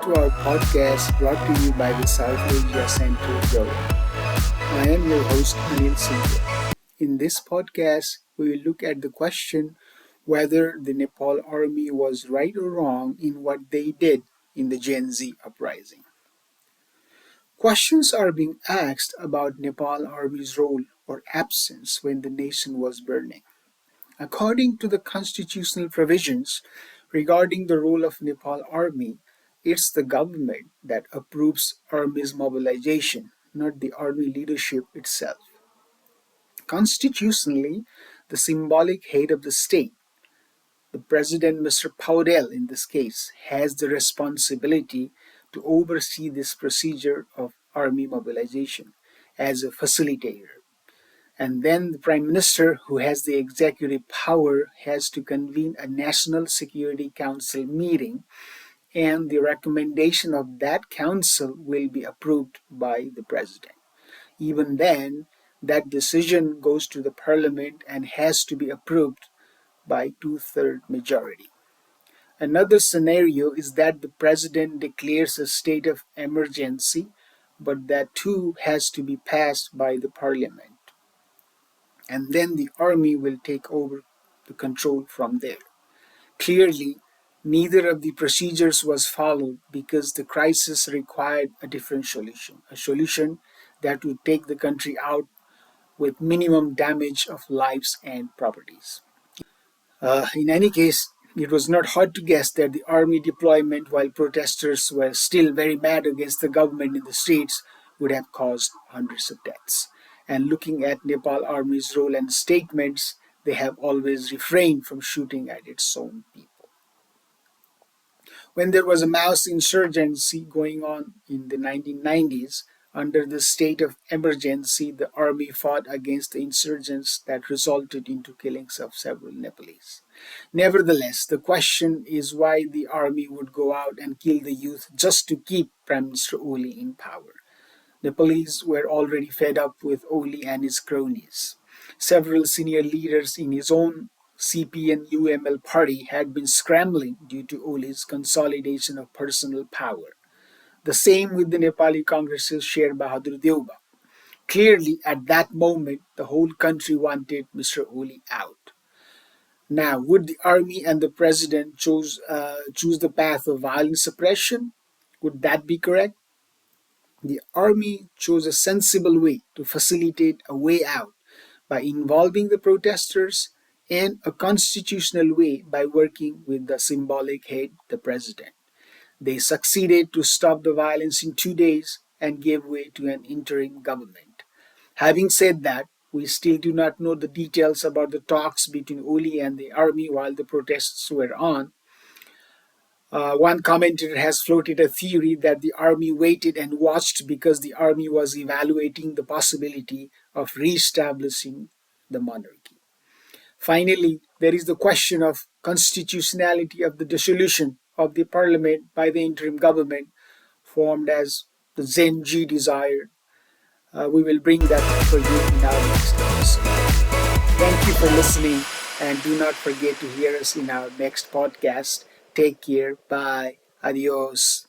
to our podcast brought to you by the South Asia Center Bureau. I am your host Anil Singh. In this podcast, we will look at the question whether the Nepal Army was right or wrong in what they did in the Gen Z uprising. Questions are being asked about Nepal Army's role or absence when the nation was burning. According to the constitutional provisions regarding the role of Nepal Army, it's the government that approves Army's mobilization, not the Army leadership itself. Constitutionally, the symbolic head of the state, the President Mr. Paudel in this case, has the responsibility to oversee this procedure of Army mobilization as a facilitator. And then the Prime Minister, who has the executive power, has to convene a National Security Council meeting, and the recommendation of that council will be approved by the President. Even then, that decision goes to the Parliament and has to be approved by two-thirds majority. Another scenario is that the President declares a state of emergency, but that too has to be passed by the Parliament, and then the army will take over the control from there. Clearly, neither of the procedures was followed because the crisis required a different solution, a solution that would take the country out with minimum damage of lives and properties. In any case, it was not hard to guess that the army deployment while protesters were still very mad against the government in the streets would have caused hundreds of deaths. And looking at Nepal Army's role and statements, they have always refrained from shooting at its own people. When there was a mass insurgency going on in the 1990s, under the state of emergency, the army fought against the insurgents that resulted into killings of several Nepalese. Nevertheless, the question is why the army would go out and kill the youth just to keep Prime Minister Oli in power. Nepalese were already fed up with Oli and his cronies. Several senior leaders in his own CPN UML party had been scrambling due to Oli's consolidation of personal power. The same with the Nepali Congress's Sher Bahadur Deuba. Clearly, at that moment, the whole country wanted Mr. Oli out. Now, would the army and the president choose the path of violent suppression? Would that be correct? The army chose a sensible way to facilitate a way out by involving the protesters, and a constitutional way by working with the symbolic head, the president. They succeeded to stop the violence in 2 days and gave way to an interim government. Having said that, we still do not know the details about the talks between Oli and the army while the protests were on. One commentator has floated a theory that the army waited and watched because the army was evaluating the possibility of re-establishing the monarchy. Finally, there is the question of constitutionality of the dissolution of the parliament by the interim government formed as the Gen G desired. We will bring that up for you in our next episode. Thank you for listening, and do not forget to hear us in our next podcast. Take care. Bye. Adios.